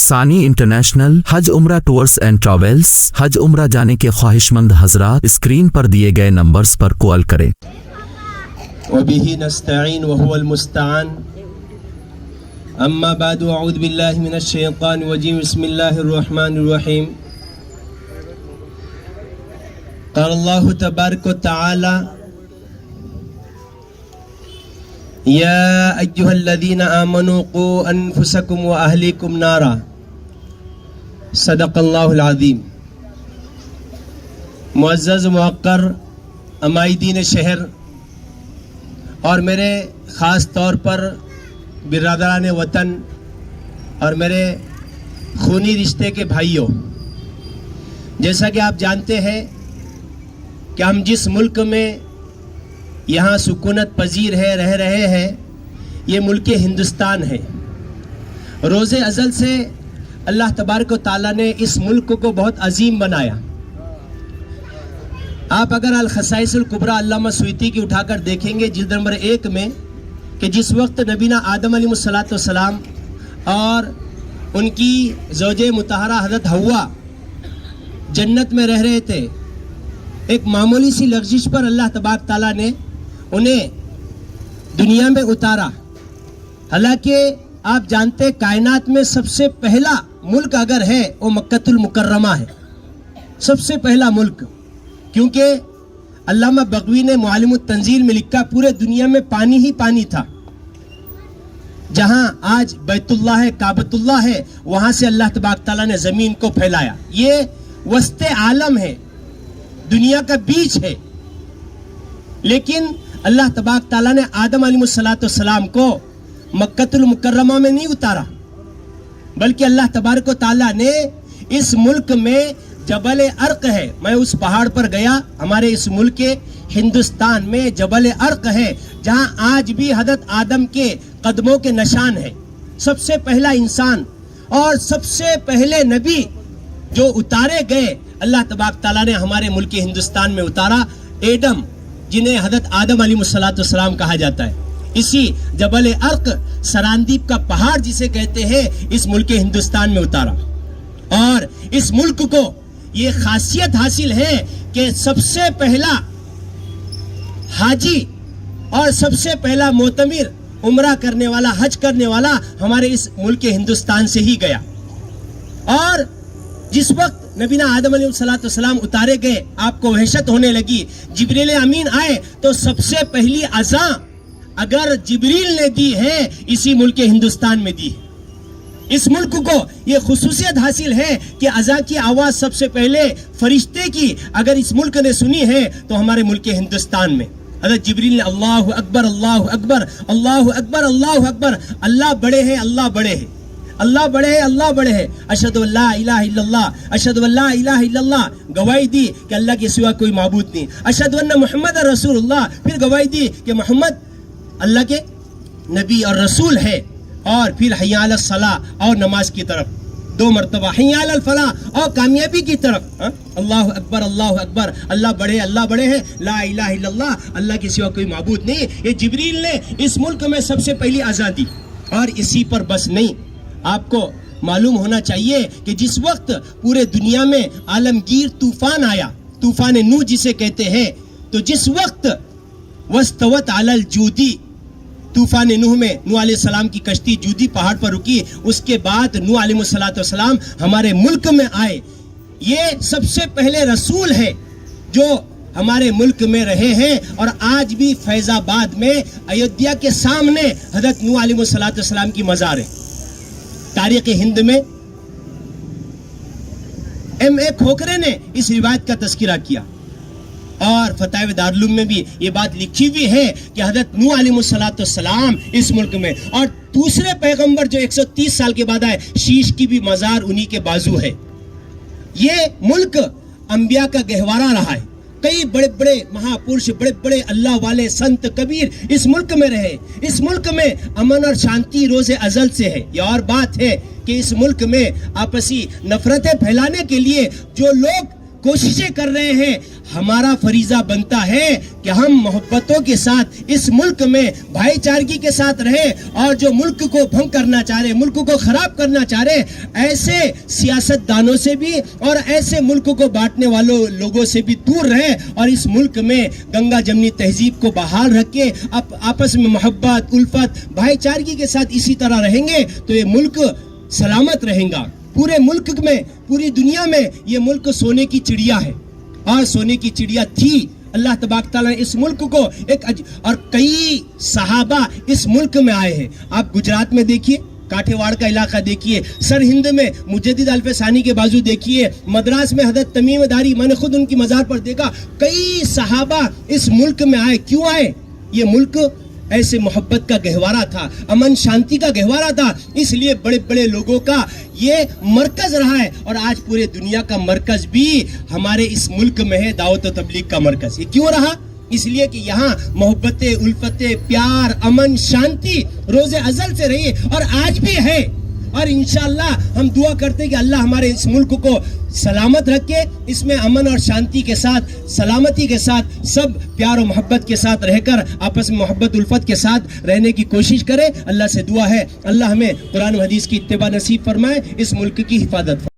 ثانی انٹرنیشنل حج عمرہ tours and travels. حج عمرہ جانے کے خواہشمند حضرات اسکرین پر دیے گئے نمبرز پر کال کریں۔ وبه نستعین وهو المستعان۔ اما بعد اعوذ باللہ من الشیطان الرجیم، بسم اللہ الرحمن الرحیم۔ قال اللہ تبارک و تعالی یا ایہا الذین آمنوا قوا انفسکم و اہلیکم نارا، صدق اللہ العظیم۔ معزز موقر عمائدین شہر اور میرے خاص طور پر برادران وطن اور میرے خونی رشتے کے بھائیوں، جیسا کہ آپ جانتے ہیں کہ ہم جس ملک میں یہاں سکونت پذیر ہے رہ رہے ہیں، یہ ملک ہندوستان ہے۔ روز ازل سے اللہ تبارک و تعالیٰ نے اس ملک کو بہت عظیم بنایا۔ آپ اگر الخصائص الکبریٰ علامہ سیوطی کی اٹھا کر دیکھیں گے جلد نمبر 1 میں، کہ جس وقت نبینا آدم علیہ السلام اور ان کی زوجہ مطہرہ حضرت حوا جنت میں رہ رہے تھے، ایک معمولی سی لغزش پر اللہ تبارک تعالیٰ نے انہیں دنیا میں اتارا۔ حالانکہ آپ جانتے کائنات میں سب سے پہلا ملک اگر ہے وہ مکہ المکرمہ ہے، سب سے پہلا ملک، کیونکہ علامہ بغوی نے معالم التنزیل میں لکھا پورے دنیا میں پانی ہی پانی تھا۔ جہاں آج بیت اللہ ہے، کعبۃ اللہ ہے، وہاں سے اللہ تبارک تعالیٰ نے زمین کو پھیلایا۔ یہ وسط عالم ہے، دنیا کا بیچ ہے، لیکن اللہ تبارک تعالیٰ نے آدم علیہ السلام کو مکہ المکرمہ میں نہیں اتارا، بلکہ اللہ تبارک و تعالیٰ نے اس ملک میں جبل ارق ہے، میں اس پہاڑ پر گیا، ہمارے اس ملک کے ہندوستان میں جبل ارق ہے، جہاں آج بھی حضرت آدم کے قدموں کے نشان ہیں۔ سب سے پہلا انسان اور سب سے پہلے نبی جو اتارے گئے اللہ تبارک تعالیٰ نے ہمارے ملک ہندوستان میں اتارا، ایڈم، جنہیں حضرت آدم علیہ السلام کہا جاتا ہے۔ اسی جبل ارق سراندیپ کا پہاڑ جسے کہتے ہیں، اس ملک ہندوستان میں اتارا۔ اور اس ملک کو یہ خاصیت حاصل ہے کہ سب سے پہلا حاجی اور سب سے پہلا معتمر، عمرہ کرنے والا، حج کرنے والا ہمارے اس ملک ہندوستان سے ہی گیا۔ اور جس وقت نبینا آدم علیہ السلام اتارے گئے، آپ کو وحشت ہونے لگی، جبریل امین آئے تو سب سے پہلی اذان اگر جبریل نے دی ہے اسی ملک ہندوستان میں دی ہے۔ اس ملک کو یہ خصوصیت حاصل ہے کہ اذان کی آواز سب سے پہلے فرشتے کی اگر اس ملک نے سنی ہے تو ہمارے ملک ہندوستان میں حضرت جبریل نے اللہ اکبر اللہ اکبر اللہ اکبر اللہ اکبر، اللہ بڑے ہیں، اللہ بڑے ہیں، اللہ بڑے ہیں، اللہ بڑے ہیں، اشہد ان لا الہ الا اللہ، اشہد ان لا الہ الا اللہ، گواہی دی کہ اللہ کے سوا کوئی معبود نہیں، اشہد ان محمد رسول اللہ، پھر گواہی دی کہ محمد اللہ کے نبی اور رسول ہے، اور پھر حی علی الصلاۃ اور نماز کی طرف 2 مرتبہ، حی علی الفلاح اور کامیابی کی طرف، اللہ اکبر اللہ اکبر، اللہ بڑے، اللہ بڑے ہیں، لا الہ الا اللہ، اللہ کے سوا کوئی معبود نہیں۔ یہ جبریل نے اس ملک میں سب سے پہلی اذان دی۔ اور اسی پر بس نہیں، آپ کو معلوم ہونا چاہیے کہ جس وقت پورے دنیا میں عالمگیر طوفان آیا، طوفان نوح جسے کہتے ہیں، تو جس وقت واستوت علی الجودی، طوفان نوح میں نوح علیہ السلام کی کشتی جودی پہاڑ پر رکی، اس کے بعد نوح علیہ السلام ہمارے ملک میں آئے۔ یہ سب سے پہلے رسول ہے جو ہمارے ملک میں رہے ہیں، اور آج بھی فیض آباد میں ایودھیا کے سامنے حضرت نوح علیہ السلام کی مزار ہے۔ تاریخ ہند میں M.A. کھوکھرے نے اس روایت کا تذکرہ کیا، اور فتاوی دارالعلوم میں بھی یہ بات لکھی ہوئی ہے کہ حضرت نوح علیہ السلام اس ملک میں، اور دوسرے پیغمبر جو 130 سال کے بعد آئے، شیش کی بھی مزار انہی کے بازو ہے۔ یہ ملک انبیاء کا گہوارہ رہا ہے، کئی بڑے بڑے مہاپرش، بڑے بڑے اللہ والے سنت کبیر اس ملک میں رہے۔ اس ملک میں امن اور شانتی روز ازل سے ہے۔ یہ اور بات ہے کہ اس ملک میں آپسی نفرتیں پھیلانے کے لیے جو لوگ کوششیں کر رہے ہیں. ہمارا فریضہ بنتا ہے کہ ہم محبتوں کے ساتھ اس ملک میں بھائی چارگی کے ساتھ رہیں, اور جو ملک کو بھنگ کرنا چاہ رہے, ملک کو خراب کرنا چاہ رہے, ایسے سیاست دانوں سے بھی اور ایسے ملک کو بانٹنے والوں لوگوں سے بھی دور رہیں, اور اس ملک میں گنگا جمنی تہذیب کو بحال رکھ کے آپس میں محبت, الفت, بھائی چارگی کے ساتھ اسی طرح رہیں گے تو یہ ملک سلامت رہیں گا. پورے ملک میں, پوری دنیا میں یہ ملک سونے کی چڑیا ہے, اور سونے کی چڑیا تھی. اللہ تبارک تعالیٰ نے اس ملک کو اور کئی صحابہ اس ملک میں آئے ہیں. آپ گجرات میں دیکھیے, کاٹھے واڑ کا علاقہ دیکھیے, سرہند میں مجدد الف ثانی کے بازو دیکھیے, مدراس میں حضرت تمیم داری, میں نے خود ان کی مزار پر دیکھا. کئی صحابہ اس ملک میں آئے. کیوں آئے؟ یہ ملک ایسے محبت کا گہوارہ تھا, امن شانتی کا گہوارہ تھا, اس لیے بڑے بڑے لوگوں کا یہ مرکز رہا ہے. اور آج پورے دنیا کا مرکز بھی ہمارے اس ملک میں ہے, دعوت و تبلیغ کا مرکز. یہ کیوں رہا؟ اس لیے کہ یہاں محبت, الفت, پیار, امن, شانتی روز ازل سے رہی ہے اور آج بھی ہے. اور انشاءاللہ ہم دعا کرتے ہیں کہ اللہ ہمارے اس ملک کو سلامت رکھے, اس میں امن اور شانتی کے ساتھ, سلامتی کے ساتھ, سب پیار و محبت کے ساتھ رہ کر آپس میں محبت الفت کے ساتھ رہنے کی کوشش کرے. اللہ سے دعا ہے اللہ ہمیں قرآن و حدیث کی اتباع نصیب فرمائے, اس ملک کی حفاظت فرمائے.